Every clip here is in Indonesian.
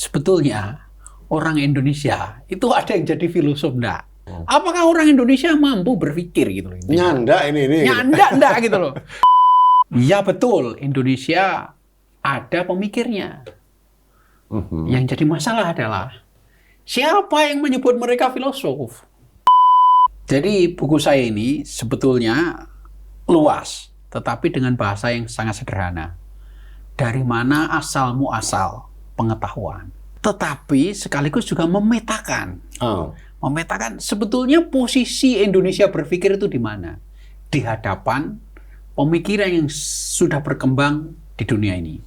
sebetulnya orang Indonesia itu ada yang jadi filosof enggak? Apakah orang Indonesia mampu berpikir gitu loh? Nyanda ini. Nyanda enggak gitu loh. Ya betul, Indonesia ada pemikirnya. Yang jadi masalah adalah siapa yang menyebut mereka filosof? Jadi buku saya ini sebetulnya luas, tetapi dengan bahasa yang sangat sederhana. Dari mana asal muasal pengetahuan. Tetapi sekaligus juga memetakan. Memetakan sebetulnya posisi Indonesia berpikir itu di mana? Di hadapan pemikiran yang sudah berkembang di dunia ini.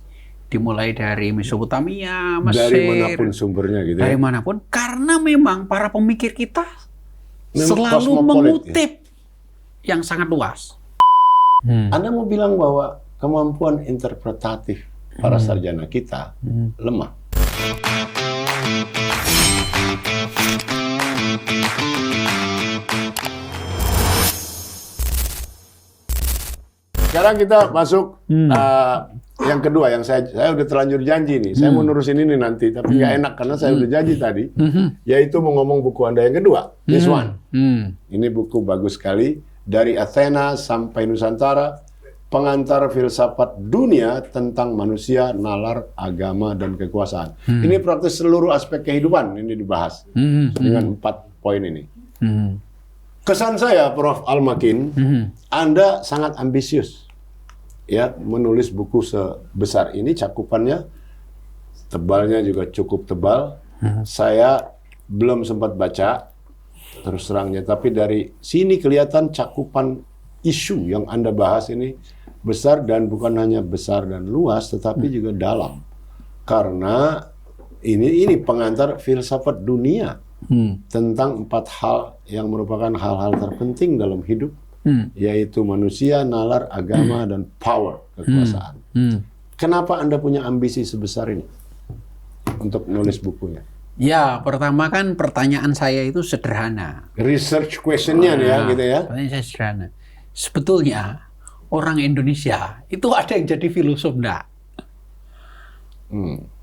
Dimulai dari Mesopotamia, Mesir. Dari manapun sumbernya gitu ya. Dari manapun. Karena memang para pemikir kita memang selalu mengutip yang sangat luas. Anda mau bilang bahwa kemampuan interpretatif para sarjana kita lemah? Sekarang kita masuk yang kedua, yang saya udah terlanjur janji nih. Saya mau nurusin ini nanti, tapi nggak enak karena saya udah janji tadi, yaitu mau ngomong buku Anda yang kedua, this one. Ini buku bagus sekali, dari Athena sampai Nusantara, pengantar filsafat dunia tentang manusia, nalar, agama, dan kekuasaan. Ini praktis seluruh aspek kehidupan ini dibahas dengan 4 poin ini. Kesan saya, Prof. Al-Makin, Anda sangat ambisius. Ya, menulis buku sebesar ini, cakupannya, tebalnya juga cukup tebal. Saya belum sempat baca, terus terangnya, tapi dari sini kelihatan cakupan isu yang Anda bahas ini besar, dan bukan hanya besar dan luas, tetapi juga dalam. Karena ini pengantar filsafat dunia tentang 4 hal yang merupakan hal-hal terpenting dalam hidup. Yaitu manusia, nalar, agama, dan power, kekuasaan. Kenapa Anda punya ambisi sebesar ini untuk nulis bukunya? Ya, pertama kan pertanyaan saya itu sederhana. Research question-nya nih ya, gitu ya. Pertanyaan saya sederhana. Sebetulnya orang Indonesia itu ada yang jadi filosof enggak?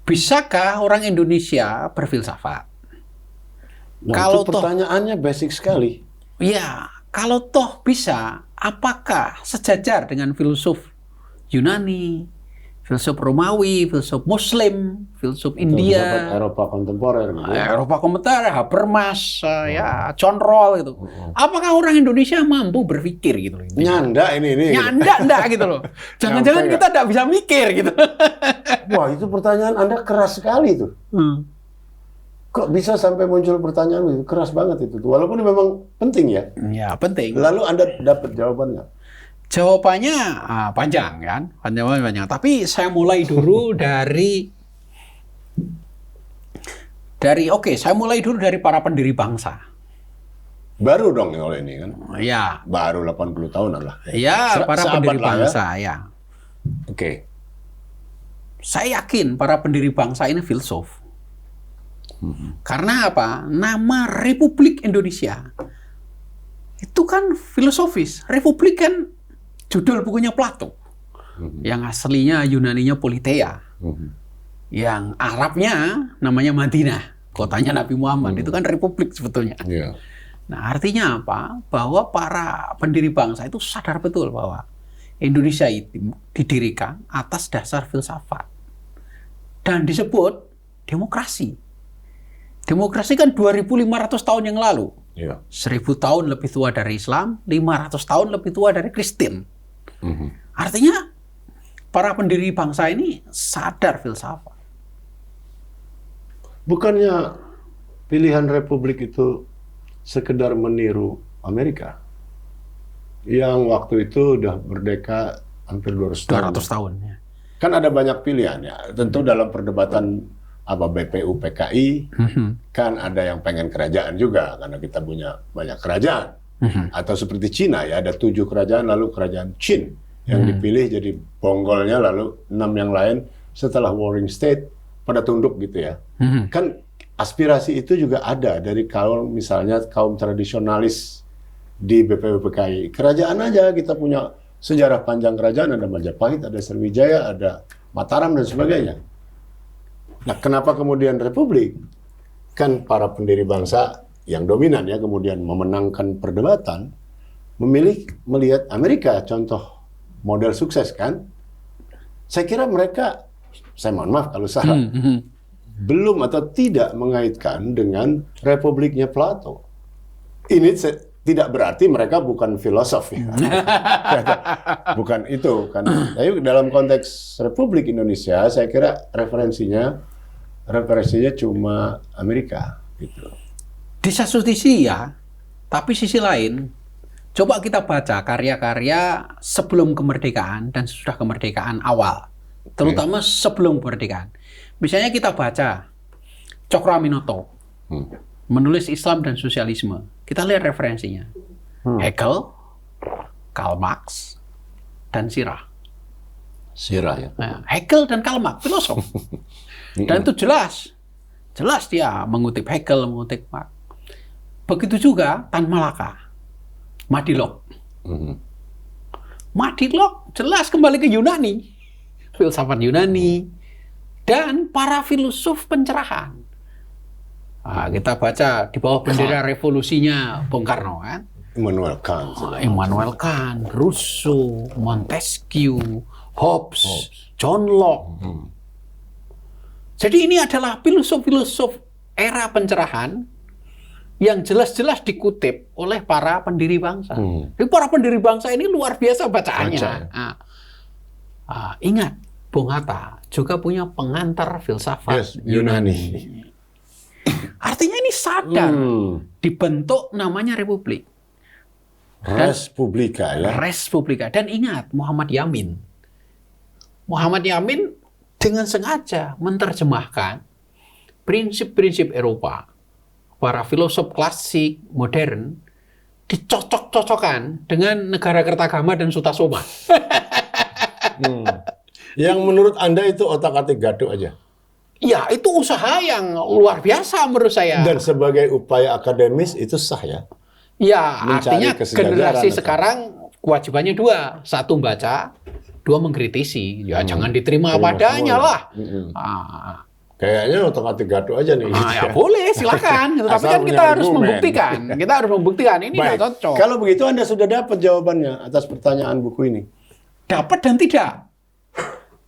Bisakah orang Indonesia berfilsafat? Nah, kalau itu pertanyaannya basic sekali. Ya, kalau toh bisa, apakah sejajar dengan filsuf Yunani, filsuf Romawi, filsuf Muslim, filsuf India, filsafat Eropa kontemporer, gitu ya? Eropa kontemporer, Habermas, ya, John Rawls gitu. Apakah orang Indonesia mampu berpikir gitu loh? Nyanda ini. Nyanda enggak gitu loh. Jangan-jangan kita enggak bisa mikir gitu. Wah, itu pertanyaan Anda keras sekali tuh. Kok bisa sampai muncul pertanyaan itu? Keras banget itu. Walaupun memang penting ya. Ya, penting. Lalu Anda dapat jawabannya? Jawabannya panjang kan? Panjang. Tapi saya mulai dulu dari saya mulai dulu dari para pendiri bangsa. Baru dong kalau ini kan? Ya. Baru 80 tahunan lah. Ya, para pendiri bangsa ya. Oke. Saya yakin para pendiri bangsa ini filsuf. Karena apa? Nama Republik Indonesia itu kan filosofis. Republik kan judul bukunya Plato. Yang aslinya Yunaninya Politeia. Yang Arabnya namanya Madinah. Kotanya Nabi Muhammad. Itu kan republik sebetulnya. Nah, artinya apa? Bahwa para pendiri bangsa itu sadar betul bahwa Indonesia itu didirikan atas dasar filsafat. Dan disebut demokrasi. Demokrasi kan 2.500 tahun yang lalu. 1.000 tahun lebih tua dari Islam, 500 tahun lebih tua dari Kristen. Artinya para pendiri bangsa ini sadar filsafat. Bukannya pilihan republik itu sekedar meniru Amerika yang waktu itu udah merdeka hampir 200 tahun. Ya. Kan ada banyak pilihan ya. Tentu dalam perdebatan BPU PKI kan ada yang pengen kerajaan juga karena kita punya banyak kerajaan. Atau seperti Cina ya, ada 7 kerajaan lalu kerajaan Qin yang dipilih jadi bonggolnya, lalu 6 yang lain setelah warring state pada tunduk gitu ya. Kan aspirasi itu juga ada dari misalnya kaum tradisionalis di BPU PKI. Kerajaan aja kita punya sejarah panjang kerajaan, ada Majapahit, ada Sriwijaya, ada Mataram dan sebagainya. Nah, kenapa kemudian republik? Kan para pendiri bangsa yang dominan ya kemudian memenangkan perdebatan, memilih melihat Amerika contoh model sukses kan. Saya kira mereka, saya mohon maaf kalau salah, belum atau tidak mengaitkan dengan republiknya Plato. Ini tidak berarti mereka bukan filosof ya. Bukan itu kan. Tapi dalam konteks Republik Indonesia, saya kira referensinya cuma Amerika gitu. Di satu sisi ya, tapi sisi lain, coba kita baca karya-karya sebelum kemerdekaan dan sesudah kemerdekaan awal, terutama sebelum kemerdekaan. Misalnya kita baca Cokroaminoto, menulis Islam dan Sosialisme. Kita lihat referensinya. Hegel, Karl Marx, dan Sirah. Sirah ya. Nah, Hegel dan Karl Marx, filosof. Dan itu jelas dia mengutip Hegel, mengutip Marx. Begitu juga Tan Malaka, Madilog. Madilog jelas kembali ke Yunani, filsafat Yunani, dan para filosof pencerahan. Nah, kita baca di bawah bendera revolusinya Bung Karno kan. Immanuel Kant, Rousseau, Montesquieu, Hobbes, John Locke. Jadi ini adalah filosof-filosof era pencerahan yang jelas-jelas dikutip oleh para pendiri bangsa. Jadi para pendiri bangsa ini luar biasa bacaannya. Ingat, Bung Hatta juga punya pengantar filsafat Yunani. Artinya ini sadar dibentuk namanya Republik. Respublika ya. Respublika. Dan ingat, Muhammad Yamin dengan sengaja menerjemahkan prinsip-prinsip Eropa, para filosof klasik modern, dicocok-cocokkan dengan negara Kertagama dan Sutasoma. Yang menurut Anda itu otak-atik gaduk aja? Ya, itu usaha yang luar biasa menurut saya. Dan sebagai upaya akademis itu sah ya? Ya, artinya generasi atau... sekarang kewajibannya dua. Satu, baca. Dua, mengkritisi. Ya, jangan diterima padanya lah. Kayaknya otak-atik gaduk aja nih. Ya boleh, silakan. Tapi kan kita harus membuktikan. Kita harus membuktikan. Ini nggak cocok. Kalau begitu Anda sudah dapat jawabannya atas pertanyaan buku ini? Dapat dan tidak.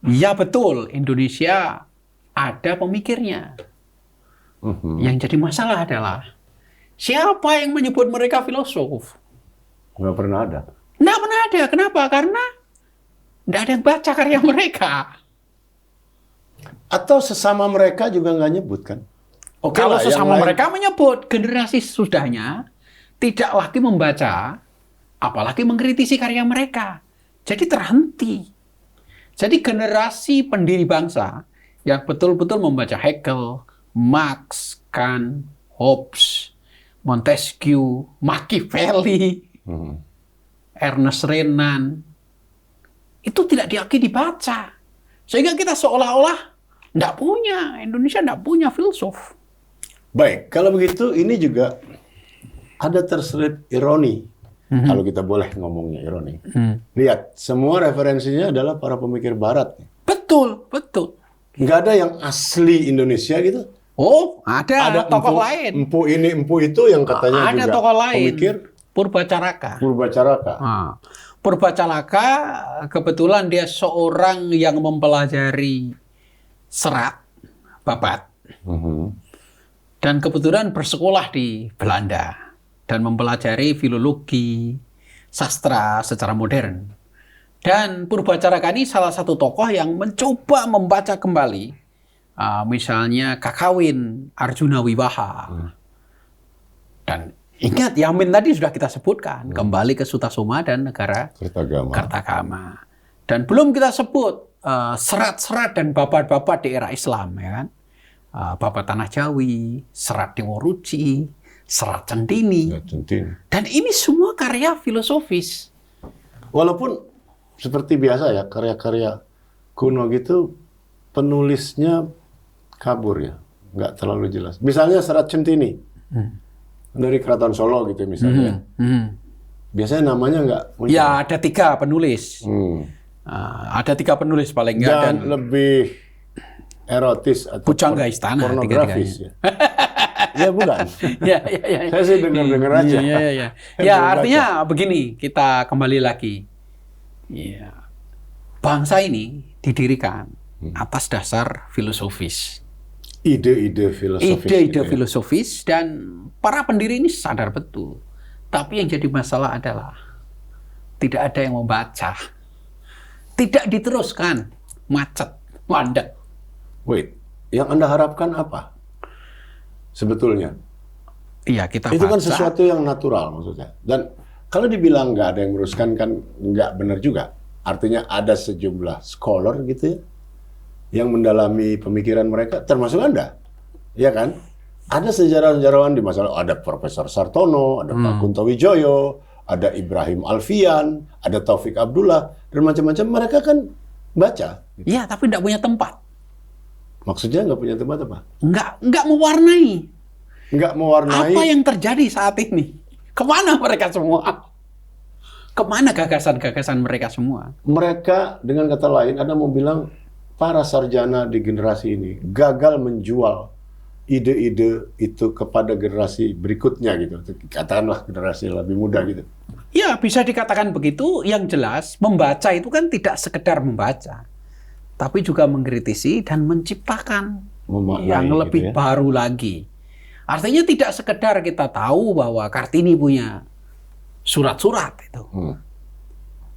Ya betul, Indonesia ada pemikirnya. Yang jadi masalah adalah siapa yang menyebut mereka filosof? Nggak pernah ada. Nggak pernah ada. Kenapa? Karena nggak ada yang baca karya mereka. Atau sesama mereka juga nggak nyebut kan? Kalau sesama mereka menyebut, generasi sesudahnya tidak lagi membaca, apalagi mengkritisi karya mereka. Jadi terhenti. Jadi generasi pendiri bangsa yang betul-betul membaca Hegel, Marx, Kant, Hobbes, Montesquieu, Machiavelli, Ernest Renan, itu tidak lagi dibaca. Sehingga kita seolah-olah Indonesia tidak punya filsuf. Baik, kalau begitu ini juga ada terselip ironi. Kalau kita boleh ngomongnya ironi. Lihat, semua referensinya adalah para pemikir barat. Betul. Nggak ada yang asli Indonesia gitu. Oh, ada tokoh lain. Empu ini, empu itu yang katanya ada juga tokoh lain. Pemikir. Purbacaraka. Purbacaraka kebetulan dia seorang yang mempelajari serat, babat. Dan kebetulan bersekolah di Belanda dan mempelajari filologi, sastra secara modern. Dan Purbacaraka ini salah satu tokoh yang mencoba membaca kembali, misalnya Kakawin, Arjuna Wiwaha. Dan ingat, Yamin tadi sudah kita sebutkan, kembali ke Sutasoma dan negara Kertagama. Dan belum kita sebut serat-serat dan babat-babat di era Islam, ya kan? Babat Tanah Jawi, serat Dewa Ruci, serat Centini. Dan ini semua karya filosofis. Walaupun seperti biasa ya, karya-karya kuno gitu, penulisnya kabur ya, nggak terlalu jelas. Misalnya serat Centini, dari Keraton Solo gitu misalnya. Biasanya namanya nggak muncul. Ya, ada 3 penulis. Ada 3 penulis paling nggak. Dan lebih erotis atau Pujangga istana, pornografis tiga-tiganya. Ya bukan. Ya. Saya sih dengar aja. Ya. Ya, Belum artinya begini, kita kembali lagi. Ya. Bangsa ini didirikan atas dasar filosofis. Ide-ide filosofis. Ide-ide filosofis, dan para pendiri ini sadar betul. Tapi yang jadi masalah adalah tidak ada yang membaca. Tidak diteruskan. Macet, mandek. Wait, yang Anda harapkan apa? Sebetulnya. Iya, kita Itu kan baca. sesuatu yang natural maksudnya. Dan kalau dibilang nggak ada yang meneruskan kan nggak benar juga. Artinya ada sejumlah scholar gitu ya, yang mendalami pemikiran mereka, termasuk Anda. Ya kan? Ada sejarawan-sejarawan di masa lalu, ada Profesor Sartono, ada Pak Kunto Wijoyo, ada Ibrahim Alfian, ada Taufik Abdullah, dan macam-macam. Mereka kan baca. Iya, tapi tidak punya tempat. Maksudnya nggak punya tempat apa? Nggak mewarnai. Nggak mewarnai. Apa yang terjadi saat ini? Kemana mereka semua? Kemana gagasan-gagasan mereka semua? Mereka, dengan kata lain, Anda mau bilang para sarjana di generasi ini gagal menjual ide-ide itu kepada generasi berikutnya gitu. Katakanlah generasi lebih muda gitu. Ya, bisa dikatakan begitu. Yang jelas, membaca itu kan tidak sekedar membaca, tapi juga mengkritisi dan menciptakan Memaknai yang gitu lebih ya. baru lagi. Artinya tidak sekedar kita tahu bahwa Kartini punya surat-surat itu.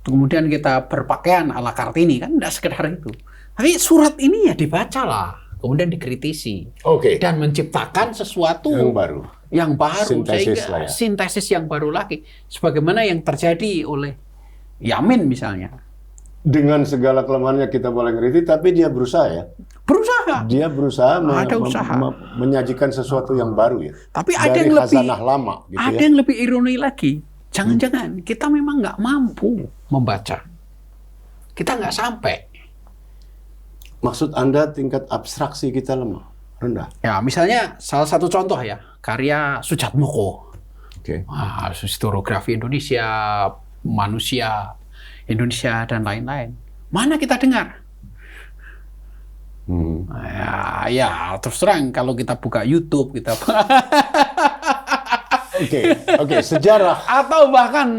Kemudian kita berpakaian ala Kartini, kan tidak sekedar itu. Tapi surat ini ya dibacalah, kemudian dikritisi. Oke. Dan menciptakan sesuatu Yang baru. Sintesis sehingga lah ya. sintesis yang baru lagi. Sebagaimana yang terjadi oleh Yamin misalnya. Dengan segala kelemahannya kita boleh ngeritik, tapi dia berusaha ya. Berusaha. Dia berusaha Ada usaha. menyajikan sesuatu yang baru ya. Tapi ada Dari yang lebih khazanah lama gitu ada ya. yang lebih ironi lagi. Jangan-jangan kita memang nggak mampu membaca. Kita nggak sampai. Maksud Anda tingkat abstraksi kita lemah, rendah. Ya, misalnya salah satu contoh ya, karya Sujatmoko. Oke. Historiografi Indonesia, manusia Indonesia, dan lain-lain. Mana kita dengar? Ya, terus terang kalau kita buka YouTube, kita Oke, sejarah. atau bahkan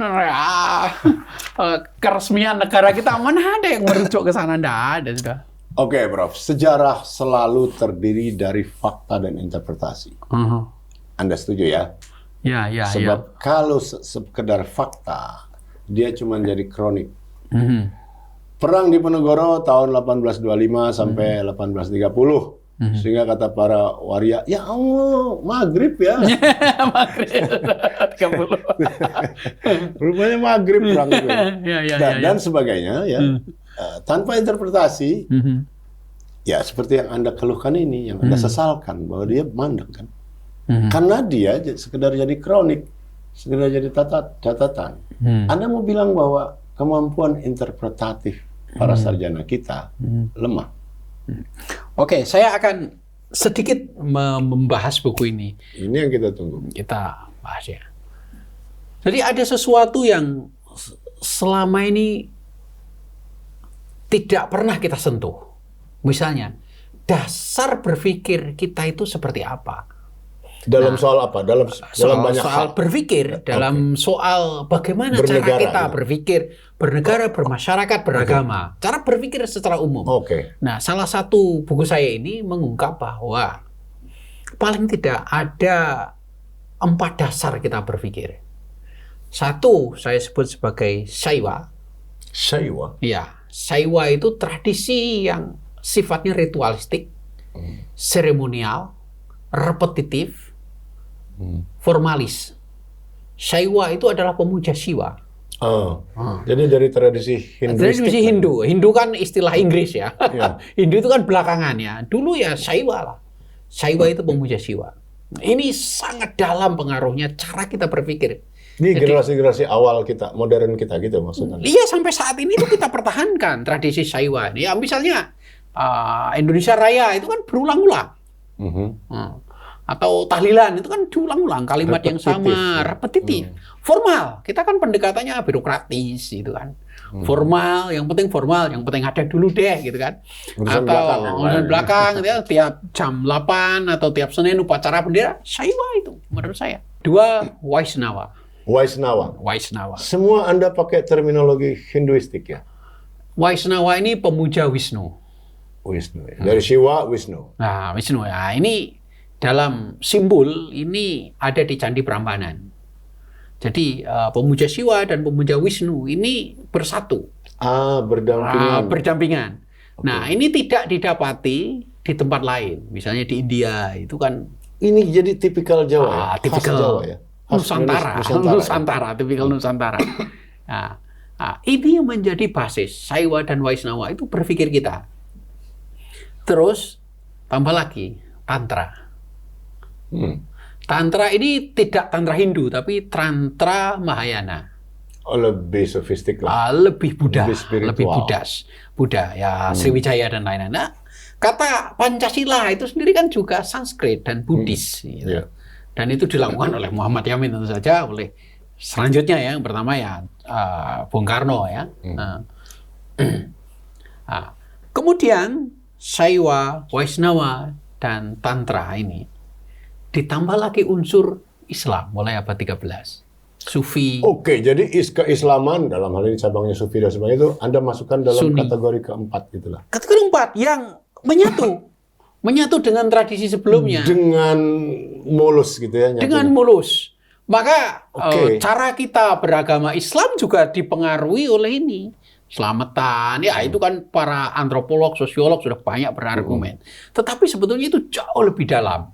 keresmian negara kita, mana ada yang merujuk ke sana? Nggak ada sudah. Oke, Prof. Sejarah selalu terdiri dari fakta dan interpretasi. Anda setuju ya? Ya. Sebab kalau sekedar fakta, dia cuma jadi kronik. Perang di Penegoro tahun 1825 sampai 1830. Sehingga kata para waria, ya Allah, maghrib ya. Maghrib 30. Rupanya maghrib perang itu. Ya. Dan sebagainya ya. Tanpa interpretasi, ya seperti yang Anda keluhkan ini, yang Anda sesalkan, bahwa dia mandek kan. Karena dia sekedar jadi kronik, sekedar jadi catatan. Anda mau bilang bahwa kemampuan interpretatif para sarjana kita lemah. Oke, saya akan sedikit membahas buku ini. Ini yang kita tunggu. Kita bahas ya. Jadi ada sesuatu yang selama ini tidak pernah kita sentuh. Misalnya, dasar berpikir kita itu seperti apa? Dalam soal apa? Dalam banyak soal hal. berpikir, dalam soal bagaimana cara Bernegara, kita ya. berpikir, bernegara, bermasyarakat, beragama, cara berpikir secara umum. Oke. Nah, salah satu buku saya ini mengungkap bahwa paling tidak ada 4 dasar kita berpikir. Satu, saya sebut sebagai Saiwa. Saiwa. Ya, Saiwa itu tradisi yang sifatnya ritualistik, seremonial, repetitif, formalis. Saiwa itu adalah pemuja Siwa. Jadi dari tradisi Hinduistik. Tradisi Hindu. Hindu kan istilah Inggris ya. Iya. Hindu itu kan belakangan ya. Dulu ya Saiwa lah. Saiwa itu pemuja Siwa. Ini sangat dalam pengaruhnya cara kita berpikir. Ini generasi-generasi awal kita, modern kita gitu maksudnya. Iya, sampai saat ini tuh kita pertahankan tradisi Saiwa. Ya misalnya Indonesia Raya itu kan berulang-ulang. Atau tahlilan itu kan diulang-ulang, kalimat yang sama, repetitif, formal. Kita kan pendekatannya birokratis gitu kan. Formal, yang penting ada dulu deh gitu kan. Urusan belakang yang urusan lain. belakang gitu ya, tiap jam 8 atau tiap Senin upacara bendera, Saiwa itu menurut saya. 2, Vaishnava. Vaishnava. Semua Anda pakai terminologi Hinduistik ya? Vaishnava ini pemuja Wisnu. Wisnu. Dari Shiva, Wisnu. Nah, Wisnu ya, ini dalam simbol ini ada di Candi Prambanan. Jadi pemuja Shiva dan pemuja Wisnu ini bersatu. Berdampingan. Okay. Nah, ini tidak didapati di tempat lain. Misalnya di India itu kan. Ini jadi tipikal Jawa ya? Tipikal Jawa ya? Nusantara, tipikal Nusantara. Ini yang menjadi basis Saiwa dan Vaishnava itu berpikir kita. Terus tambah lagi Tantra. Tantra ini tidak Tantra Hindu, tapi Tantra Mahayana. Lebih sofistik lah. Lebih Buddha, lebih Buddha ya, Sriwijaya dan lain-lain. Nah, kata Pancasila itu sendiri kan juga Sanskrit dan Buddhis. Gitu. Yeah. Dan itu dilakukan oleh Muhammad Yamin tentu saja, oleh selanjutnya ya, yang pertama ya Bung Karno ya. Kemudian Saiwa, Vaishnava dan Tantra ini ditambah lagi unsur Islam mulai abad 13. Sufi. Oke, jadi keislaman dalam hal ini cabangnya Sufi dan sebagainya itu Anda masukkan dalam Sunni. kategori keempat gitulah. Kategori keempat yang menyatu dengan tradisi sebelumnya. Dengan mulus gitu ya. Dengan mulus. Maka cara kita beragama Islam juga dipengaruhi oleh ini. Selamatan, ya itu kan para antropolog, sosiolog sudah banyak berargumen. Tetapi sebetulnya itu jauh lebih dalam.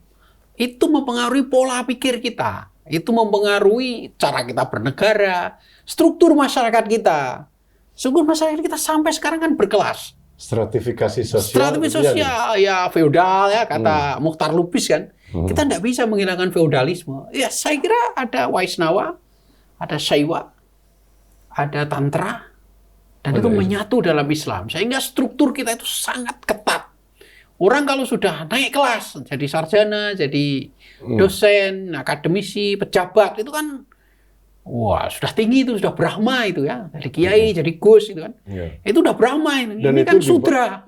Itu mempengaruhi pola pikir kita. Itu mempengaruhi cara kita bernegara, struktur masyarakat kita. Struktur masyarakat kita sampai sekarang kan berkelas. Stratifikasi sosial ya feodal ya, kata Mukhtar Lubis kan. Kita tidak bisa menghilangkan feodalisme. Ya saya kira ada Vaishnava, ada Saiwa, ada Tantra, dan itu menyatu dalam Islam. Sehingga struktur kita itu sangat ketat. Orang kalau sudah naik kelas, jadi sarjana, jadi dosen, akademisi, pejabat, itu kan wah sudah tinggi itu, sudah Brahma itu ya. Dari kiai, jadi gus itu kan. Itu udah Brahma ini. Dan ini itu kan sutra.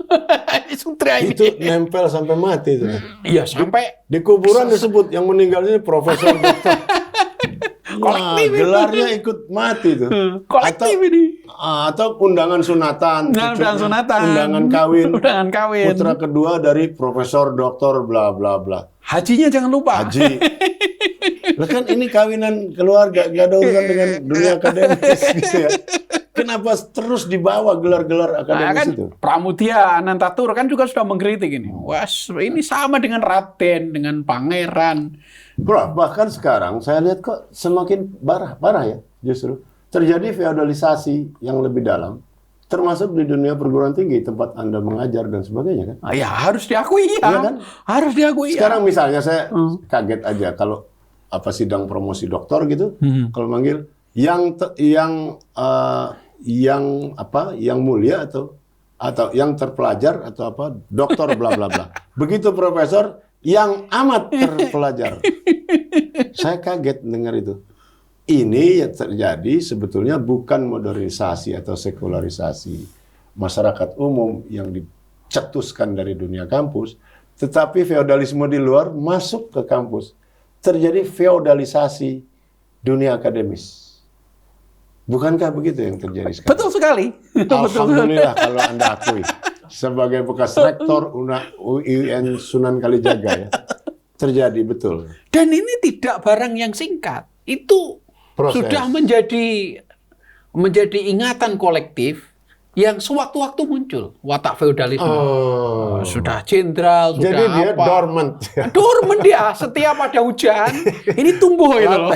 Sutra ini. Itu nempel sampai mati itu. Iya, sampai di kuburan disebut yang meninggal ini profesor doktor. Kolektif itu. Gelarnya ikut mati itu. Kolektif ini. Atau undangan sunatan. Undangan kawin. Putra kedua dari profesor doktor bla bla bla. Hajinya jangan lupa. Haji. Lah kan ini kawinan keluarga, gak ada urusan dengan dunia akademis gitu ya. Kenapa terus dibawa gelar-gelar akademis kan itu? Pramudia Anantatur kan juga sudah mengkritik ini. Wah, ini sama dengan Raden, dengan Pangeran. Bro, bahkan sekarang saya lihat kok semakin parah ya justru. Terjadi feodalisasi yang lebih dalam, termasuk di dunia perguruan tinggi, tempat Anda mengajar dan sebagainya kan? Ya harus diakui ya. Iya kan? Harus diakui sekarang misalnya saya kaget aja kalau sidang promosi doktor gitu, kalau manggil yang mulia atau yang terpelajar atau apa doktor bla bla bla. Begitu profesor yang amat terpelajar. Saya kaget dengar itu. Ini yang terjadi sebetulnya bukan modernisasi atau sekularisasi masyarakat umum yang dicetuskan dari dunia kampus, tetapi feodalisme di luar masuk ke kampus. Terjadi feodalisasi dunia akademis. Bukankah begitu yang terjadi sekarang? Betul sekali. Alhamdulillah kalau Anda akui. Sebagai bekas rektor UIN Sunan Kalijaga ya. Terjadi, betul. Dan ini tidak barang yang singkat. Itu sudah menjadi ingatan kolektif yang sewaktu-waktu muncul watak feodalisme. Sudah jenderal, sudah jadi dia apa. dormant. Dormant dia. Setiap ada hujan, ini tumbuh gitu loh.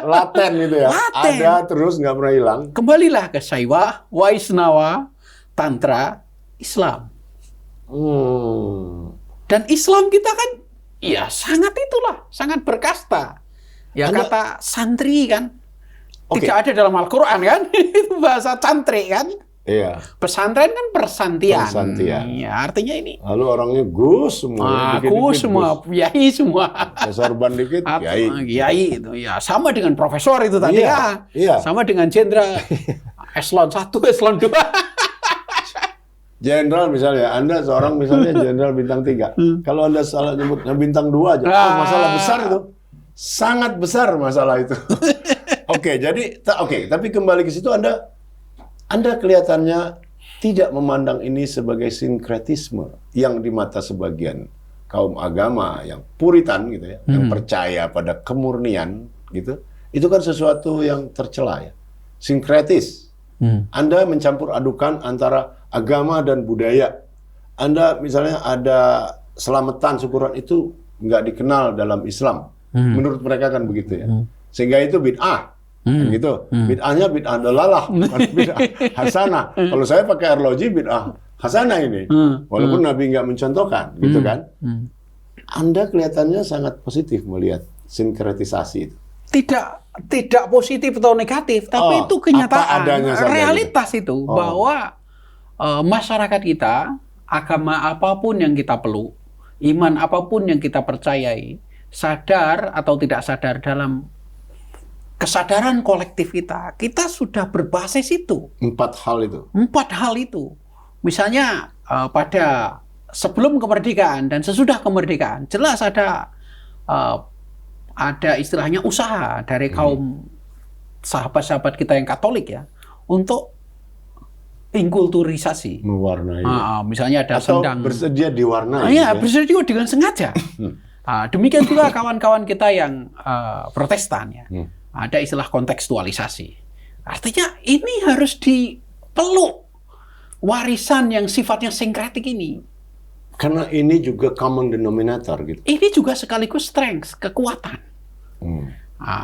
Laten gitu ya. Laten. Ada terus nggak pernah hilang. Kembalilah ke Saiwa, Vaishnava, Tantra, Islam. Dan Islam kita kan, ya sangat sangat berkasta. Ya kata santri kan, tidak ada dalam Al-Quran kan, itu bahasa cantrik kan. Iya. Pesantren kan persantian. Ya, artinya ini. Lalu orangnya gus semua. Gus semua, kiai semua. Sorban dikit, kiai. Kiai itu ya sama dengan profesor itu tadi Iya. Sama dengan jenderal. eselon 1, eselon 2. Jenderal misalnya, Anda seorang misalnya jenderal bintang 3. Kalau Anda salah nyebutnya bintang 2 aja, masalah besar itu. Sangat besar masalah itu. Oke, tapi kembali ke situ Anda kelihatannya tidak memandang ini sebagai sinkretisme yang di mata sebagian kaum agama yang puritan gitu ya, yang percaya pada kemurnian gitu. Itu kan sesuatu yang tercela ya. Sinkretis. Anda mencampur adukan antara agama dan budaya. Anda misalnya ada selamatan syukuran itu nggak dikenal dalam Islam. Menurut mereka kan begitu ya. Sehingga itu bid'ah. Kan gitu. Bid'ahnya bid'ah dalalah, bukan bid'ah hasanah. Kalau saya pakai arloji bid'ah hasanah ini. Walaupun Nabi nggak mencontohkan, gitu kan. Anda kelihatannya sangat positif melihat sinkretisasi itu. Tidak positif atau negatif, tapi itu kenyataan, realitas itu bahwa masyarakat kita, agama apapun yang kita peluk, iman apapun yang kita percayai, sadar atau tidak sadar dalam kesadaran kolektif kita sudah berbasis itu. 4 hal itu. 4 hal itu. Misalnya pada sebelum kemerdekaan dan sesudah kemerdekaan, jelas ada istilahnya usaha dari kaum sahabat-sahabat kita yang Katolik ya untuk inkulturisasi, mewarnai. Misalnya ada atau sendang bersedia diwarnai. Iya, bersedia dengan sengaja. Demikian juga kawan-kawan kita yang Protestan ya. Ada istilah kontekstualisasi. Artinya ini harus dipeluk warisan yang sifatnya sinkretik ini. Karena ini juga common denominator gitu. Ini juga sekaligus strength, kekuatan.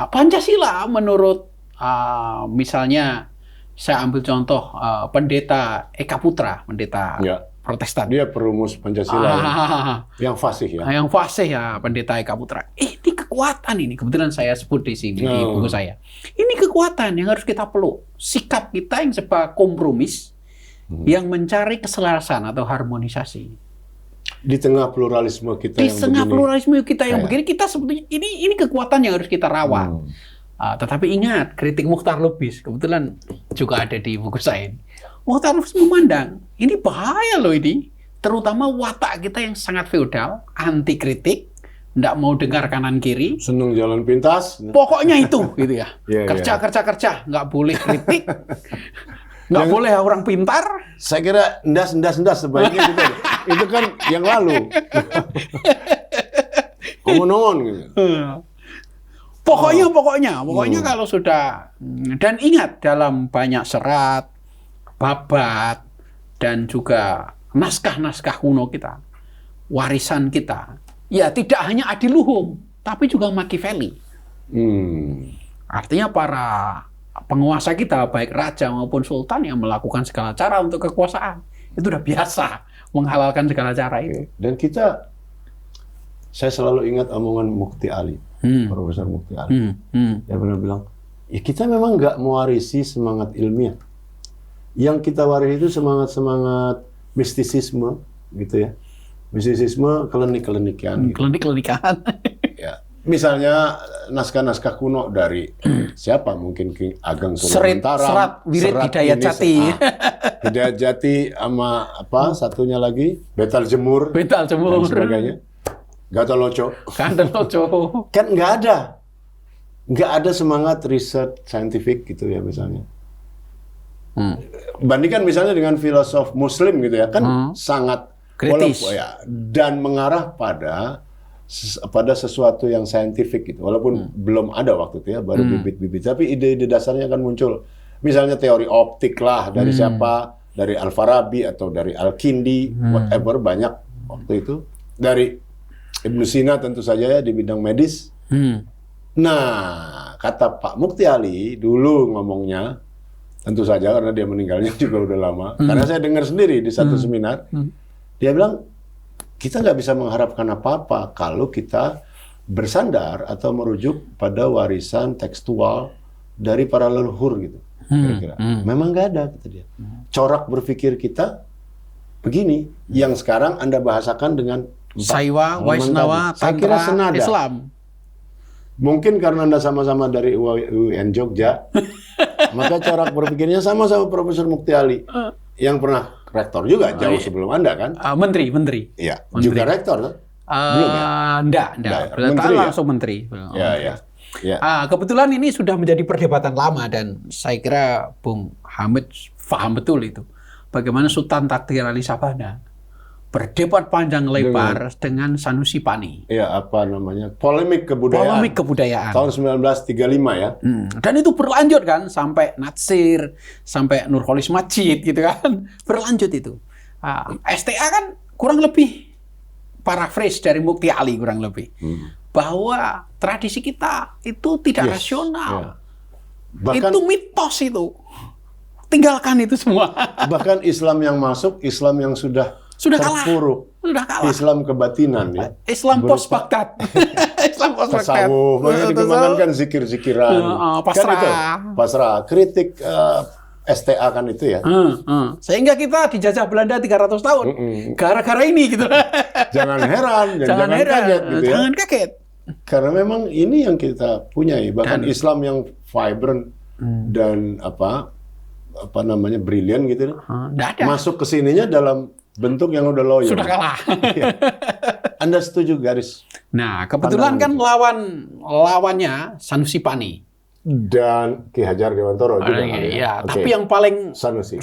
Pancasila menurut misalnya saya ambil contoh pendeta Eka Putra, pendeta Protestan. Dia perumus Pancasila yang fasih ya. Yang fasih ya, pendeta Eka Putra. Ini kekuatan ini, kebetulan saya sebut di sini di buku saya. Ini kekuatan yang harus kita peluk. Sikap kita yang sebuah kompromis yang mencari keselarasan atau harmonisasi. Di tengah pluralisme kita yang begini, kita sebetulnya ini kekuatan yang harus kita rawat. Tetapi ingat, kritik Muchtar Lubis kebetulan juga ada di buku saya ini. Muchtar Lubis memandang ini bahaya loh ini, terutama watak kita yang sangat feodal, anti kritik, tidak mau dengar kanan kiri, senang jalan pintas. Pokoknya itu, gitu ya. Kerja, nggak boleh kritik. Nggak boleh orang pintar. Saya kira endas sebaiknya gitu. Itu kan yang lalu. Omon-omon gitu. Pokoknya kalau sudah, dan ingat dalam banyak serat, babat, dan juga naskah-naskah kuno kita, warisan kita, ya tidak hanya Adiluhung, tapi juga Machiavelli. Artinya para penguasa kita, baik raja maupun sultan yang melakukan segala cara untuk kekuasaan. Itu udah biasa menghalalkan segala cara itu. Dan saya selalu ingat omongan Mukti Ali, Profesor Mukti Ali. Dia pernah bilang, ya kita memang nggak mewarisi semangat ilmiah. Yang kita warisi itu semangat-semangat mistisisme, gitu ya. Mistisisme klinik-klinikan. Gitu. Klinik-klinikan. Ya. Misalnya naskah-naskah kuno dari siapa? Mungkin King Ageng Suramantara, Serat Wirid Hidayat Jati. Hidayat Jati sama apa? Satunya lagi Betal Jemur. Dan sebagainya. Gatot Loco. Kan nggak ada semangat riset saintifik gitu ya misalnya. Bandingkan misalnya dengan filosof Muslim gitu ya, kan sangat kritis dan mengarah pada sesuatu yang saintifik gitu. Walaupun belum ada waktu itu ya, baru bibit-bibit. Tapi ide-ide dasarnya akan muncul. Misalnya teori optik lah dari siapa? Dari Al-Farabi atau dari Al-Kindi, whatever, banyak waktu itu. Dari Ibnu Sina tentu saja ya di bidang medis. Nah, kata Pak Mukti Ali dulu ngomongnya, tentu saja karena dia meninggalnya juga udah lama. Karena saya dengar sendiri di satu seminar, dia bilang, kita nggak bisa mengharapkan apa-apa kalau kita bersandar atau merujuk pada warisan tekstual dari para leluhur gitu. Kira-kira. Memang nggak ada, kata dia. Corak berpikir kita begini, yang sekarang Anda bahasakan dengan Saiwa, Waisnawa, Tantra, Islam. Mungkin karena Anda sama-sama dari UIN Jogja, maka cara berpikirnya sama-sama Profesor Mukti Ali, yang pernah rektor juga jauh sebelum Anda kan? Menteri. Iya, Menteri. juga rektor kan? Belum ya? Enggak. Menteri ya? Langsung menteri. Ya. Kebetulan ini sudah menjadi perdebatan lama dan saya kira Bung Hamid paham betul itu. Bagaimana Sultan Takdir Ali Sabana berdebat panjang lebar dengan Sanusi Pani. Iya, apa namanya? Polemik kebudayaan. Tahun 1935 ya. Dan itu berlanjut kan sampai Natsir, sampai Nurholis Majid gitu kan. Berlanjut itu. STA kan kurang lebih paraphrase dari Mukti Ali kurang lebih. Bahwa tradisi kita itu tidak rasional. Bahkan, itu mitos itu. Tinggalkan itu semua. Bahkan Islam yang masuk, Islam yang sudah terpuruk. Sudah kalah. Islam kebatinan ya. Islam post Baghdad. Islam post Baghdad. Tasawuf, banyak dikembangkan kan zikir-zikiran. Pasrah. Kan itu, pasrah. Kritik STA kan itu ya. Sehingga kita dijajah Belanda 300 tahun. Gara-gara ini gitu. Jangan heran, jangan kaget gitu ya. Jangan kaget. Karena memang ini yang kita punya ya. Bahkan Islam yang vibrant dan apa namanya brilian gitu. Masuk ke sininya dalam bentuk yang udah loyal. Sudah kalah. Anda setuju garis? Nah, kebetulan kan lawannya Sanusi Pani dan Ki Hajar Dewantara juga. Iya, tapi yang paling Sanusi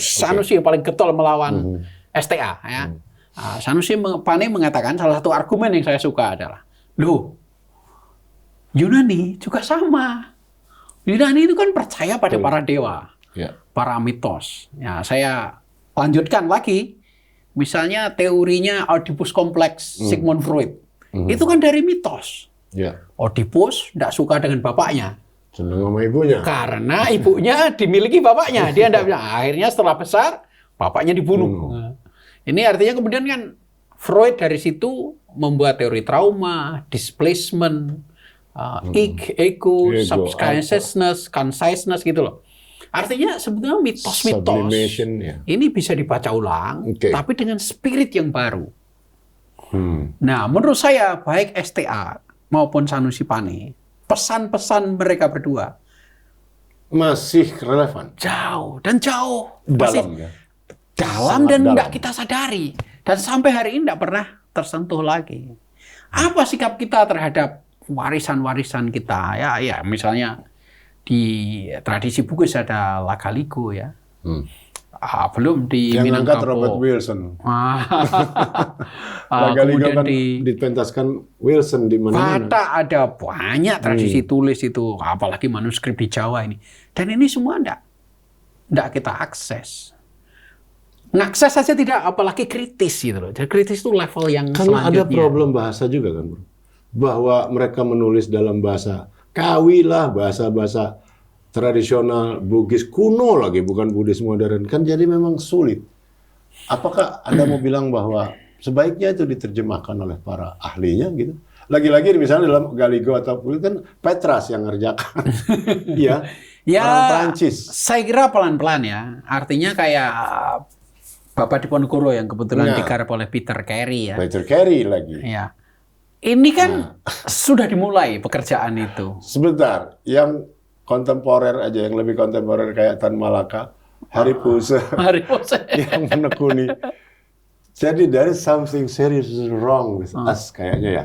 yang paling getol melawan STA ya. Sanusi Pani mengatakan salah satu argumen yang saya suka adalah, loh, Yunani juga sama. Yunani itu kan percaya pada para dewa, para mitos. Ya, saya lanjutkan lagi. Misalnya teorinya Oedipus kompleks Sigmund Freud. Itu kan dari mitos. Oedipus tidak suka dengan bapaknya. Senang sama ibunya. Karena ibunya dimiliki bapaknya. Dia tidak bisa. Akhirnya setelah besar, bapaknya dibunuh. Ini artinya kemudian kan Freud dari situ membuat teori trauma, displacement, ego, subconsciousness, consciousness gitu loh. Artinya sebetulnya mitos-mitos ini bisa dibaca ulang, tapi dengan spirit yang baru. Nah, menurut saya baik STA maupun Sanusi Pani, pesan-pesan mereka berdua masih relevan. Jauh. Dalam dan tidak kita sadari. Dan sampai hari ini tidak pernah tersentuh lagi. Apa sikap kita terhadap warisan-warisan kita? Ya, misalnya di tradisi Bugis ada Lagaligo ya. Belum di yang Minangkabau. angkat Robert Wilson. Lagaligo kan dipentaskan Wilson di mana-mana. Batak ada banyak tradisi tulis itu, apalagi manuskrip di Jawa ini. Dan ini semua enggak kita akses. Ngakses saja tidak, apalagi kritis gitu loh. Jadi kritis itu level yang karena selanjutnya. Ada problem bahasa juga kan, bro. Bahwa mereka menulis dalam bahasa kawilah, bahasa-bahasa tradisional Bugis kuno lagi, bukan Buddhis modern. Kan jadi memang sulit. Apakah Anda mau bilang bahwa sebaiknya itu diterjemahkan oleh para ahlinya gitu? Lagi-lagi misalnya dalam Galigo atau kan Petras yang ngerjakan. Iya. Orang Prancis. Saya kira pelan-pelan ya. Artinya kayak Bapak Diponegoro yang kebetulan digarap oleh Peter Carey ya. Peter Carey lagi. Iya. Ini kan sudah dimulai pekerjaan itu. Sebentar, yang kontemporer aja, yang lebih kontemporer kayak Tan Malaka, Hari Puse yang menekuni. Jadi there is something seriously wrong with us kayaknya ya.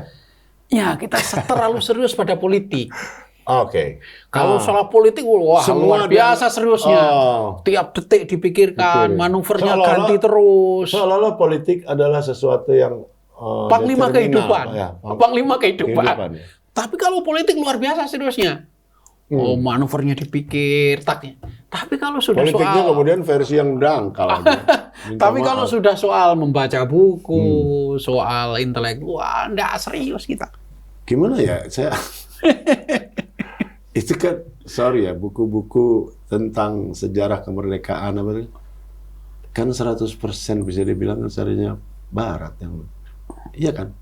Ya, kita terlalu serius pada politik. Oke. Kalau soal politik, wah luar biasa seriusnya. Tiap detik dipikirkan, manuvernya ganti terus. Seolah-olah politik adalah sesuatu yang Panglima kehidupan. Ya, Panglima kehidupan. Ya. Tapi kalau politik luar biasa seriusnya. Manuvernya dipikir, taknya. Tapi kalau sudah politiknya soal kemudian versi yang dangkal aja. Tapi kalau sudah soal membaca buku, soal intelektual, enggak serius kita. Gimana ya? Saya itu kan sorry ya, buku-buku tentang sejarah kemerdekaan apa kan 100% bisa dibilang sejarahnya barat yang iya kan?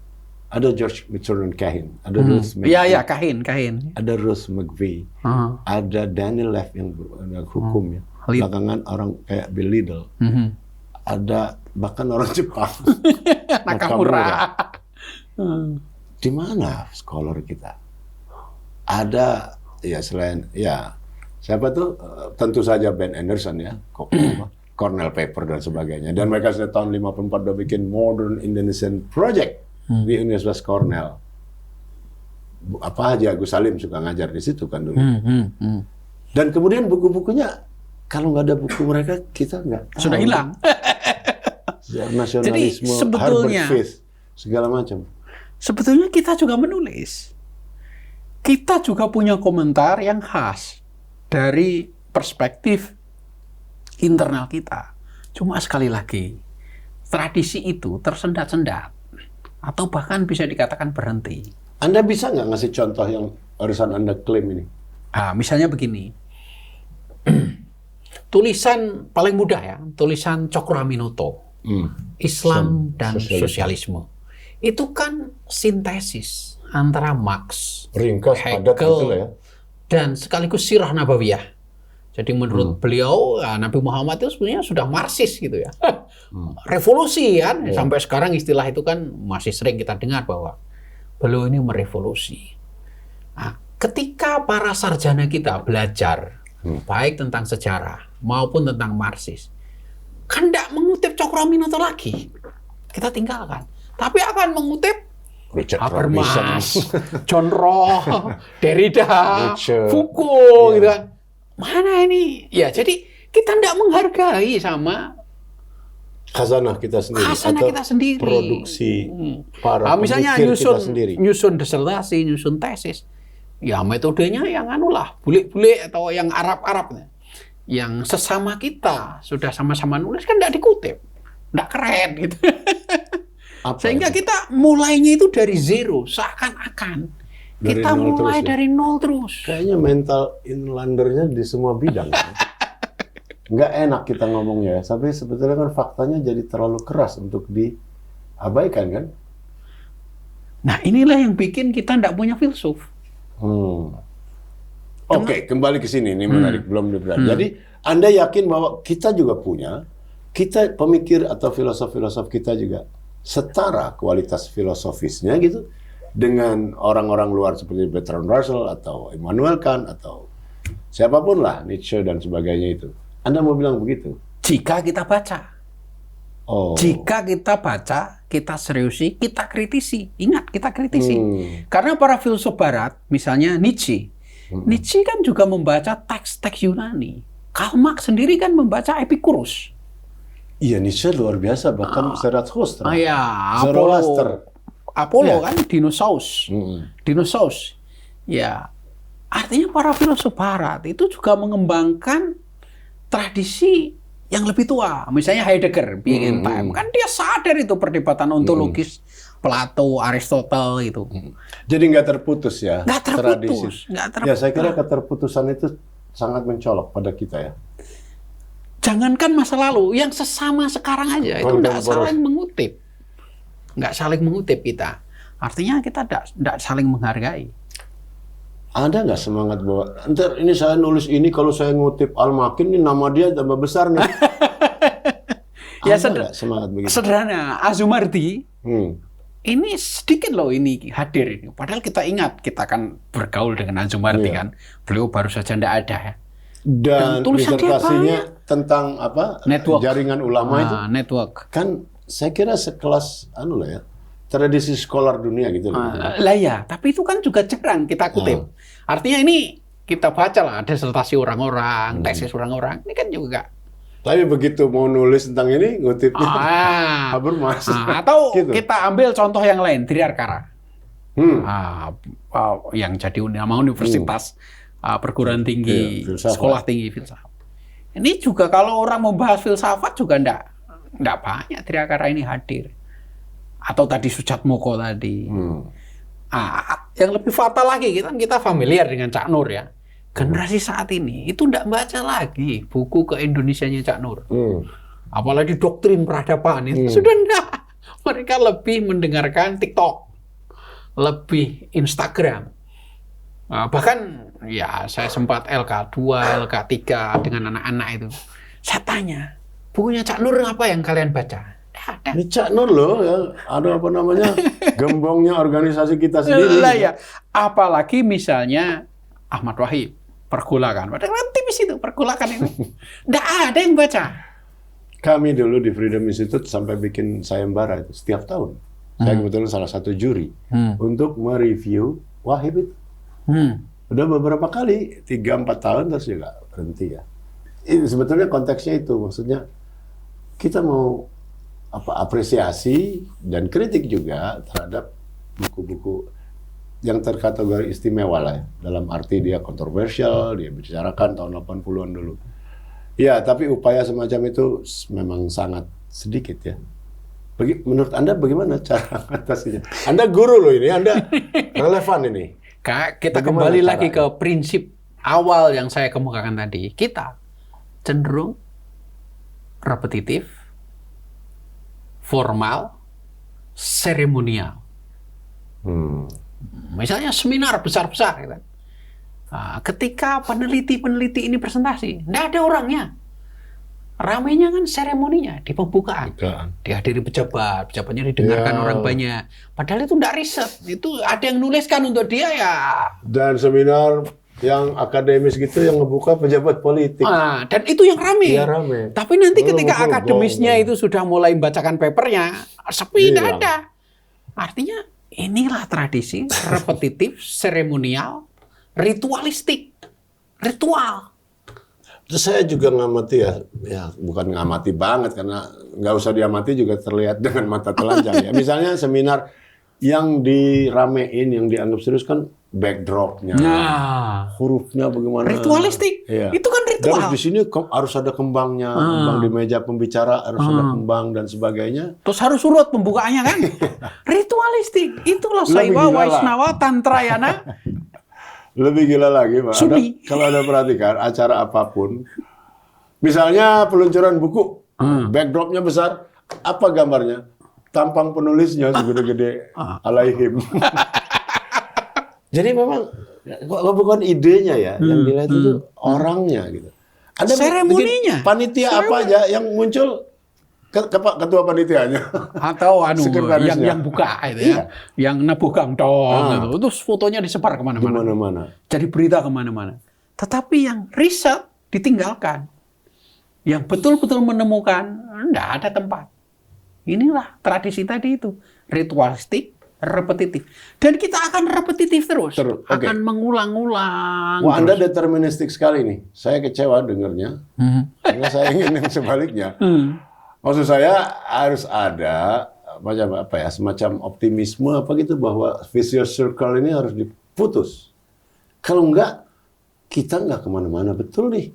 Ada George Mitchell Cahin, ada Ruth McVie. Iya, Cahin. Ada Ruth McVie. Ada Daniel Leff yang hukum ya. Belakangan orang kayak Bill Liddell. Ada bahkan orang Jepang. Nakamura. Di mana scholar kita? ada ya selain ya siapa tuh tentu saja Ben Anderson ya, Cornell Paper dan sebagainya. Dan mereka sudah tahun 54 udah bikin Modern Indonesian Project di Universitas Cornell. Apa aja Gus Salim suka ngajar di situ kan dulu. Dan kemudian buku-bukunya kalau nggak ada buku mereka kita nggak tahu. Sudah hilang. Nasionalisme, Jadi sebetulnya Harvard Faith, segala macam. Sebetulnya kita juga menulis. Kita juga punya komentar yang khas dari perspektif internal kita. Cuma sekali lagi, tradisi itu tersendat-sendat. Atau bahkan bisa dikatakan berhenti. Anda bisa nggak ngasih contoh yang barusan Anda klaim ini? Misalnya begini. Tulisan paling mudah ya, tulisan Cokro Aminoto. Islam dan Sosialisme. Itu kan sintesis antara Marx, ringkas, padat Hegel, gitu lah ya. dan sekaligus sirah nabawiyah. Jadi menurut beliau, Nabi Muhammad itu sebenarnya sudah Marxis gitu ya. Revolusi kan, sampai sekarang istilah itu kan masih sering kita dengar bahwa beliau ini merevolusi. Nah, ketika para sarjana kita belajar, baik tentang sejarah maupun tentang Marxis, kan tidak mengutip Cokro Aminoto lagi. Kita tinggalkan. Tapi akan mengutip Richard Habermas, John Rawls, Derrida, Nietzsche, Foucault, gitu kan. Mana ini? Ya, jadi kita tidak menghargai sama khazanah kita sendiri. khazanah atau kita sendiri. Produksi para misalnya pemikir kita sendiri. nyusun disertasi, nyusun tesis. Ya metodenya yang anulah, bulik-bulik atau yang Arab-Arabnya. Yang sesama kita sudah sama-sama nulis kan tidak dikutip. Tidak keren gitu. Sehingga kita mulainya itu dari zero, seakan-akan. Kita mulai dari nol terus. Kayaknya mental inlandernya di semua bidang. Nggak enak kita ngomongnya, tapi sebetulnya kan faktanya jadi terlalu keras untuk diabaikan kan? Nah inilah yang bikin kita tidak punya filsuf. Oke, kembali ke sini, ini menarik, belum dibahas. Jadi Anda yakin bahwa kita juga punya, kita pemikir atau filosof-filosof kita juga setara kualitas filosofisnya gitu dengan orang-orang luar seperti Bertrand Russell atau Immanuel Kant atau siapapun lah, Nietzsche dan sebagainya itu. Anda mau bilang begitu? Jika kita baca. Jika kita baca, kita seriusi, kita kritisi. Ingat, kita kritisi. Karena para filsuf barat, misalnya Nietzsche. Nietzsche kan juga membaca teks-teks Yunani. Karl Marx sendiri kan membaca Epicurus. Iya, Nietzsche luar biasa, bahkan Zarathustra. Ya, Apollo kan, Dinosaurus. Dinosaurus. Ya, artinya para filsuf barat itu juga mengembangkan tradisi yang lebih tua. Misalnya Heidegger, Being and Time. Kan dia sadar itu perdebatan ontologis Plato, Aristotle itu. Jadi nggak terputus ya terputus. Ya, saya kira keterputusan itu sangat mencolok pada kita ya. Jangankan masa lalu, yang sesama sekarang aja itu nggak saling mengutip. Nggak saling mengutip kita. Artinya kita nggak saling menghargai. Ada nggak semangat bahwa ntar ini saya nulis ini kalau saya ngutip Al-Makin ini nama dia tambah besar nih. Ya semangat begitu. Sederhana, Azumardi ini sedikit loh ini hadir ini. Padahal kita ingat kita kan bergaul dengan Azumardi kan. Beliau baru saja tidak ada ya. Dan disertasinya tentang apa? Network. Jaringan ulama itu. Network. Kan saya kira sekelas lah ya. Tradisi scholar dunia gitu loh. Lah ya, tapi itu kan juga jarang kita kutip. Artinya ini kita baca lah disertasi orang-orang, tesis orang-orang. Ini kan juga. Tapi begitu mau nulis tentang ini, ngutipnya Habermas. Atau gitu. Kita ambil contoh yang lain, Triarkara. Yang jadi nama universitas perguruan tinggi, sekolah tinggi filsafat. Ini juga kalau orang membahas filsafat juga enggak banyak Triarkara ini hadir. Atau tadi Sujatmoko tadi. Yang lebih fatal lagi, kita familiar dengan Cak Nur ya. Generasi saat ini itu tidak baca lagi buku ke-Indonesianya Cak Nur. Apalagi doktrin peradaban itu sudah enggak. Mereka lebih mendengarkan TikTok, lebih Instagram. Bahkan ya saya sempat LK2, LK3 dengan anak-anak itu. Saya tanya, bukunya Cak Nur apa yang kalian baca? Ada. Ini Cak Nur loh, ya. Ada apa namanya, gembongnya organisasi kita sendiri. Lah ya, apalagi misalnya Ahmad Wahid, pergolakan. Padahal kan tipis itu, pergolakan itu. Nggak ada yang baca. Kami dulu di Freedom Institute sampai bikin sayembara itu setiap tahun. Saya kebetulan salah satu juri untuk mereview Wahid itu. Udah beberapa kali, 3-4 tahun terus juga berhenti ya. Ini sebetulnya konteksnya itu, maksudnya kita mau apresiasi dan kritik juga terhadap buku-buku yang terkategori istimewa lah ya. Dalam arti dia kontroversial, dia bicarakan tahun 80-an dulu. Ya, tapi upaya semacam itu memang sangat sedikit ya. Menurut Anda bagaimana cara mengatasinya? Anda guru loh ini, Anda relevan ini. Kita kembali lagi ke prinsip awal yang saya kemukakan tadi. Kita cenderung repetitif, formal, seremonial. Misalnya seminar besar-besar. Gitu. Nah, ketika peneliti-peneliti ini presentasi, nggak ada orangnya. Ramainya kan seremoninya di pembukaan. Dihadiri pejabat, pejabatnya didengarkan orang banyak. Padahal itu nggak riset. Itu ada yang nuliskan untuk dia ya. Dan seminar yang akademis gitu yang ngebuka pejabat politik. Dan itu yang ramai. Ya, rame. Tapi nanti ketika akademisnya itu sudah mulai membacakan papernya, sepi tidak ada. Artinya inilah tradisi repetitif, seremonial, ritualistik, ritual. Terus saya juga ngamati ya bukan ngamati banget karena nggak usah diamati juga terlihat dengan mata telanjang ya. Misalnya seminar yang diramein, yang dianggap serius kan backdropnya, hurufnya bagaimana. Ritualistik, ya. Itu kan ritual. Dan di sini harus ada kembangnya, kembang di meja pembicara harus ada kembang dan sebagainya. Terus harus urut pembukaannya kan. Ritualistik, itulah Saiwa Waisnawa Tantrayana. Lebih gila lagi, Pak. Kalau Anda perhatikan acara apapun, misalnya peluncuran buku, backdropnya besar, apa gambarnya? Tampang penulisnya segede-gede alaihim. Jadi memang bukan idenya ya, yang dilihat itu orangnya gitu. Ada seremoninya. Panitia apa aja yang muncul? Ketua panitianya atau yang buka itu ya, yang nabuh gangdong gitu. Terus fotonya disebar kemana-mana. Jadi berita kemana-mana. Tetapi yang riset ditinggalkan, yang betul-betul menemukan enggak ada tempat. Inilah tradisi tadi itu, ritualistik, repetitif, dan kita akan repetitif terus. Akan mengulang-ulang. Wah, Anda deterministik sekali nih. Saya kecewa dengarnya, karena saya ingin yang sebaliknya. Maksud saya harus ada semacam optimisme apa gitu bahwa vicious circle ini harus diputus. Kalau enggak, kita enggak kemana-mana. Betul nih.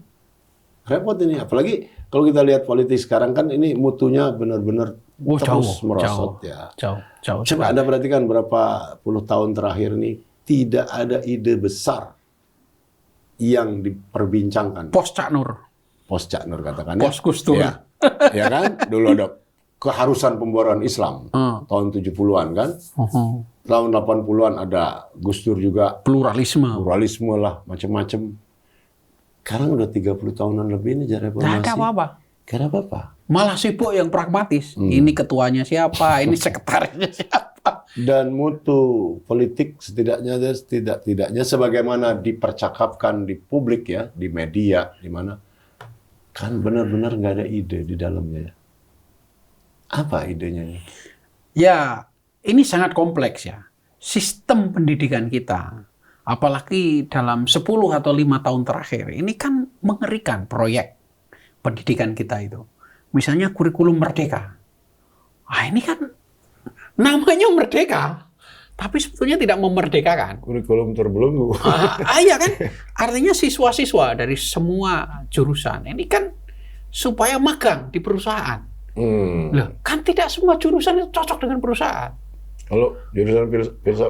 Repot ini. Apalagi kalau kita lihat politik sekarang kan ini mutunya benar-benar terus merosot ya. Jauh. Coba Anda perhatikan berapa puluh tahun terakhir ini tidak ada ide besar yang diperbincangkan. Pos Cak Nur katakan. Pos Gus Dur. Ya kan? Dulu ada keharusan pembaruan Islam tahun 70-an kan. Tahun 80-an ada Gus Dur juga. Pluralisme lah, macam-macam. Sekarang udah 30 tahunan lebih ini jadi reformasi. Nggak ada apa-apa. Nggak ada apa-apa. Malah sibuk yang pragmatis. Ini ketuanya siapa, ini sekretarisnya siapa. Dan mutu politik setidaknya sebagaimana dipercakapkan di publik ya, di media, di mana. Kan benar-benar nggak ada ide di dalamnya ya. Apa idenya? Ya, ini sangat kompleks ya. Sistem pendidikan kita, apalagi dalam 10 atau 5 tahun terakhir, ini kan mengerikan proyek pendidikan kita itu. Misalnya kurikulum merdeka. Ini kan namanya merdeka, tapi sebetulnya tidak memerdekakan. Kurikulum terbelenggu. Iya kan? Artinya siswa-siswa dari semua jurusan ini kan supaya magang di perusahaan. Loh, kan tidak semua jurusan itu cocok dengan perusahaan. Kalau jurusan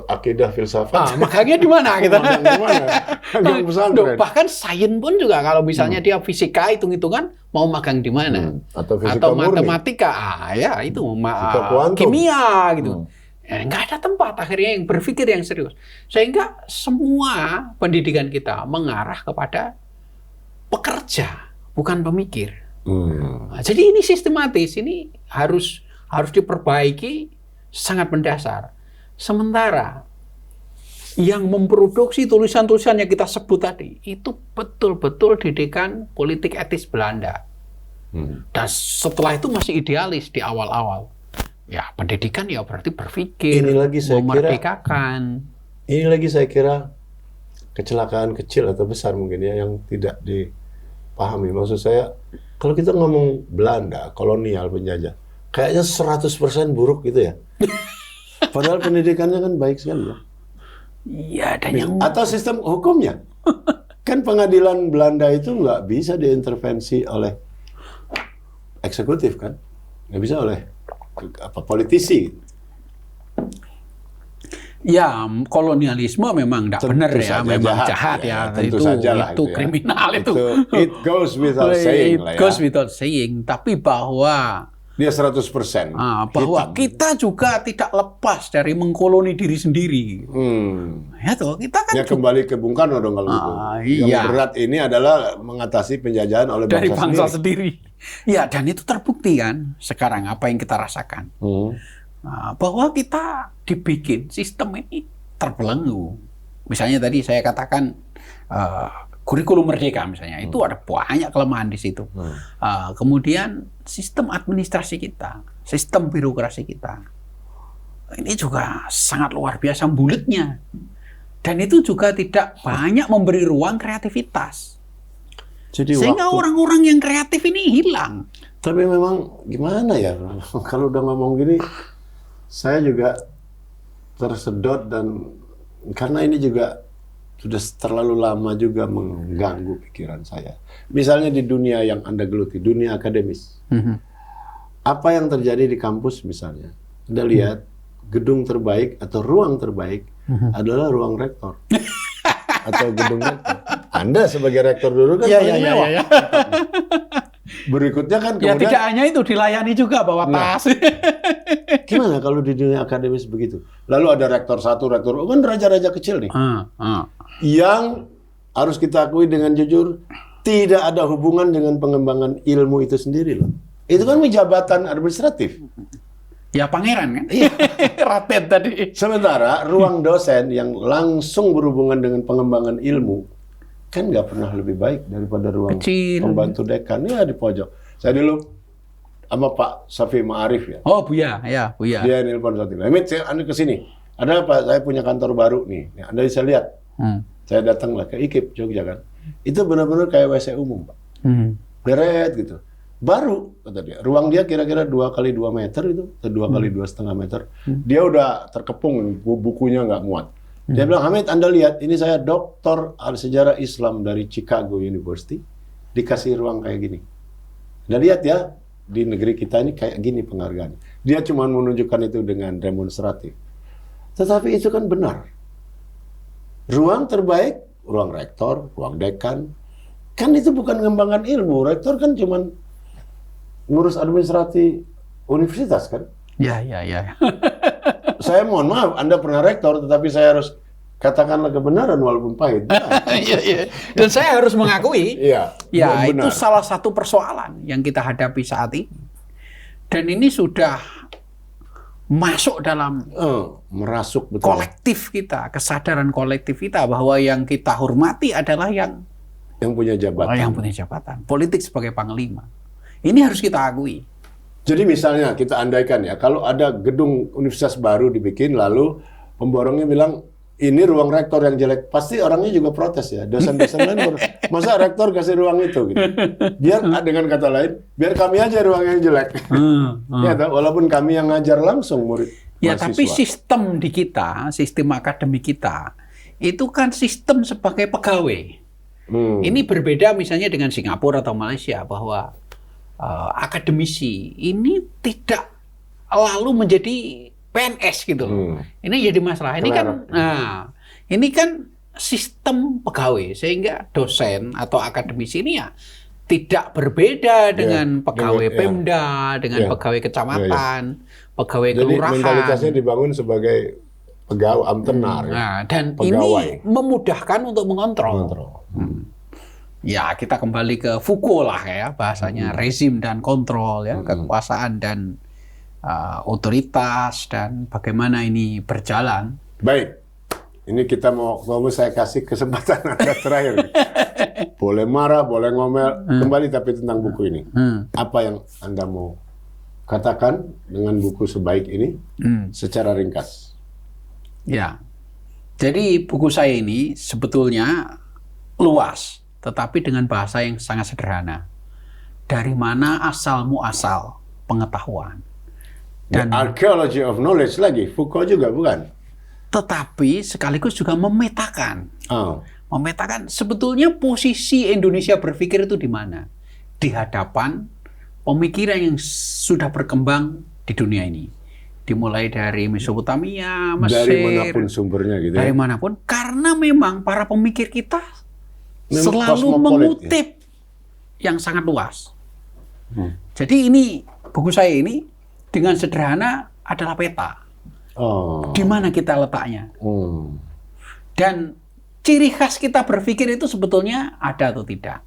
akidah filsafat, magangnya di mana kita? Magang pesantren. Bahkan sains pun juga kalau misalnya dia fisika hitung-hitungan mau magang di mana? Atau matematika, ya itu kimia gitu. Nggak ada tempat akhirnya yang berpikir yang serius. Sehingga semua pendidikan kita mengarah kepada pekerja, bukan pemikir. Jadi ini sistematis, ini harus harus diperbaiki sangat mendasar. Sementara yang memproduksi tulisan-tulisan yang kita sebut tadi itu betul-betul didikan politik etis Belanda. Dan setelah itu masih idealis di awal-awal. Ya, pendidikan ya berarti berpikir, Ini lagi saya memerdekakan. Ini lagi saya kira kecelakaan kecil atau besar mungkin ya yang tidak dipahami. Maksud saya, kalau kita ngomong Belanda, kolonial, penjajah, kayaknya 100% buruk gitu ya. Padahal pendidikannya kan baik sekali ya. Iya, dan yang Atau sistem hukumnya. Kan pengadilan Belanda itu nggak bisa diintervensi oleh eksekutif kan? Nggak bisa oleh politisi. ya kolonialisme memang tidak benar ya, memang jahat ya. Tentu saja lah itu ya. kriminal itu. It goes without saying lah ya. It goes without saying. Tapi bahwa Dia 100%. bahwa hitam. kita juga tidak lepas dari mengkoloni diri sendiri. Ya toh, kita kan Ya kembali ke Bung Karno dong kalau gitu. Yang iya. berat ini adalah mengatasi penjajahan oleh dari bangsa bangsa sendiri. sendiri. Ya, dan itu terbukti kan sekarang apa yang kita rasakan. Bahwa kita dibikin sistem ini terbelenggu. Misalnya tadi saya katakan kurikulum merdeka misalnya, itu ada banyak kelemahan di situ. Kemudian sistem administrasi kita, sistem birokrasi kita, ini juga sangat luar biasa bulatnya. Dan itu juga tidak banyak memberi ruang kreativitas. Jadi Sehingga orang-orang yang kreatif ini hilang. Tapi memang gimana ya, kalau udah ngomong gini, saya juga tersedot dan karena ini juga sudah terlalu lama juga mengganggu pikiran saya. Misalnya di dunia yang Anda geluti, dunia akademis. Apa yang terjadi di kampus misalnya? Anda lihat gedung terbaik atau ruang terbaik adalah ruang rektor. Atau gedung rektor. Anda sebagai rektor dulu kan paling mewah. Berikutnya kan Ya kemudian tidak hanya itu, dilayani juga bawa tas. gimana kalau di dunia akademis begitu? Lalu ada rektor satu, rektor kan raja-raja kecil nih. Yang harus kita akui dengan jujur tidak ada hubungan dengan pengembangan ilmu itu sendiri loh. Itu kan jabatan administratif. Ya pangeran kan? Iya. Raten tadi. Sementara ruang dosen yang langsung berhubungan dengan pengembangan ilmu kan nggak pernah lebih baik daripada ruang Kecil. pembantu dekan ya di pojok. Saya dulu sama Pak Safi Ma'arif ya. Oh Buya, ya Buya. Dia nelpon saat itu. Amit, Anda ke sini. Ada apa? Saya punya kantor baru nih. Ya, Anda bisa lihat. Saya datanglah ke IKIP Jogja kan. Itu benar-benar kayak WC umum, Pak. Beret gitu. Baru kata dia. Ruang dia kira-kira 2 kali 2 meter itu, atau 2 kali 2,5 meter. Dia udah terkepung, bukunya nggak muat. Dia bilang, Hamid, Anda lihat, ini saya doktor sejarah Islam dari Chicago University, dikasih ruang kayak gini. Anda lihat ya, di negeri kita ini kayak gini penghargaan. Dia cuma menunjukkan itu dengan demonstratif. Tetapi itu kan benar. Ruang terbaik, ruang rektor, ruang dekan, kan itu bukan pengembangan ilmu. Rektor kan cuma ngurus administrasi universitas kan. Ya. Saya mohon maaf, Anda pernah rektor, tetapi saya harus katakanlah kebenaran walaupun pahit. Iya. Dan saya harus mengakui, Iya. ya benar. itu salah satu persoalan yang kita hadapi saat ini. Dan ini sudah masuk dalam merasuk betul. kolektif kita, kesadaran kolektif kita bahwa yang kita hormati adalah yang Yang punya jabatan. politik sebagai panglima. Ini harus kita akui. Jadi misalnya kita andaikan ya, kalau ada gedung universitas baru dibikin, lalu pemborongnya bilang, ini ruang rektor yang jelek, pasti orangnya juga protes ya. Dosen-dosen lain masa rektor kasih ruang itu? Gitu. Biar dengan kata lain, biar kami aja ruang yang jelek. Ya, walaupun kami yang ngajar langsung murid. Ya, mahasiswa. tapi sistem di kita, sistem akademik kita, itu kan sistem sebagai pegawai. Ini berbeda misalnya dengan Singapura atau Malaysia, bahwa akademisi ini tidak lalu menjadi PNS gitu loh. Ini jadi masalah. Ini kan sistem pegawai, sehingga dosen atau akademisi ini ya tidak berbeda dengan pegawai Pemda, dengan pegawai kecamatan, pegawai jadi kelurahan. mentalitasnya dibangun sebagai pegawai amtenar. Dan pegawai. ini memudahkan untuk mengontrol. Ya, kita kembali ke Foucault lah ya, bahasanya rezim dan kontrol ya, kekuasaan dan otoritas dan bagaimana ini berjalan. Baik, ini kita mau saya kasih kesempatan Anda terakhir. Boleh marah, boleh ngomel, kembali tapi tentang buku ini. Apa yang Anda mau katakan dengan buku sebaik ini secara ringkas? Ya, jadi buku saya ini sebetulnya luas, tetapi dengan bahasa yang sangat sederhana. Dari mana asal muasal pengetahuan? Dan archaeology of knowledge lagi, Foucault juga bukan? Tetapi sekaligus juga memetakan. Memetakan sebetulnya posisi Indonesia berpikir itu di mana? Di hadapan pemikiran yang sudah berkembang di dunia ini. Dimulai dari Mesopotamia, Mesir. Dari manapun sumbernya gitu ya? Dari manapun. Karena memang para pemikir kita memang selalu mengutip yang sangat luas. Jadi ini, buku saya ini dengan sederhana adalah peta. Di mana kita letaknya. Dan ciri khas kita berpikir itu sebetulnya ada atau tidak.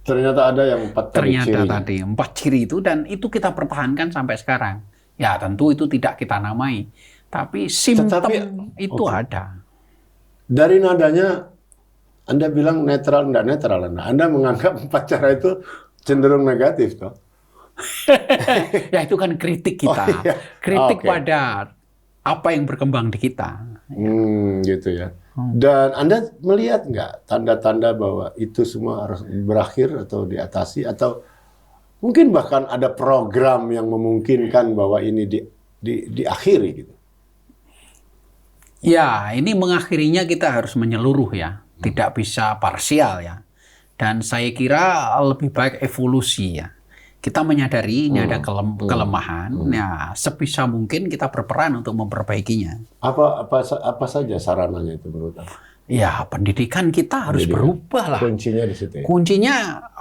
Ternyata ada yang 4 ciri. Ternyata tadi 4 ciri itu, dan itu kita pertahankan sampai sekarang. Ya tentu itu tidak kita namai. Tapi simptom itu ada. Dari nadanya, Anda bilang netral, enggak netral. Anda menganggap 4 cara itu cenderung negatif, toh? Ya itu kan kritik kita, kritik pada apa yang berkembang di kita. Gitu ya. Dan Anda melihat nggak tanda-tanda bahwa itu semua harus berakhir atau diatasi, atau mungkin bahkan ada program yang memungkinkan bahwa ini diakhiri gitu? Ya, ini mengakhirinya kita harus menyeluruh ya, tidak bisa parsial ya. Dan saya kira lebih baik evolusi ya. Kita menyadari ini ada kelemahan, ya sebisa mungkin kita berperan untuk memperbaikinya. Apa saja sarananya itu menurut Anda? Ya pendidikan kita harus berubah lah. Kuncinya di situ. Ya? Kuncinya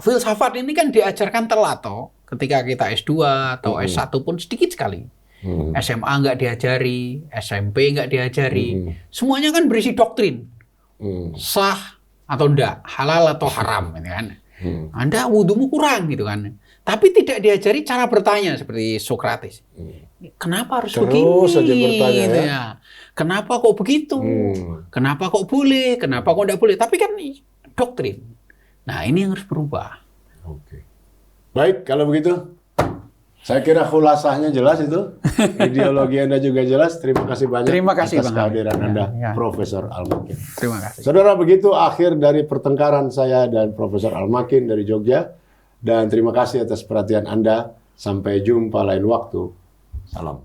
filsafat ini kan diajarkan telat toh. Ketika kita S2 atau S1 pun sedikit sekali. SMA nggak diajari, SMP nggak diajari. Semuanya kan berisi doktrin. Sah atau enggak, halal atau haram, gitu kan. Anda wudhumu kurang gitu kan. Tapi tidak diajari cara bertanya seperti Sokrates. Kenapa harus begini? Terus saja bertanya gitu ya. Kenapa kok begitu? Kenapa kok boleh? Kenapa kok tidak boleh? Tapi kan doktrin. Nah ini yang harus berubah. Oke. Baik, kalau begitu. Saya kira khulasahnya jelas itu. Ideologi Anda juga jelas. Terima kasih banyak atas kehadiran Anda, Profesor Al-Makin. Terima kasih. Saudara, begitu akhir dari pertengkaran saya dan Profesor Al-Makin dari Jogja. Dan terima kasih atas perhatian Anda. Sampai jumpa lain waktu. Salam.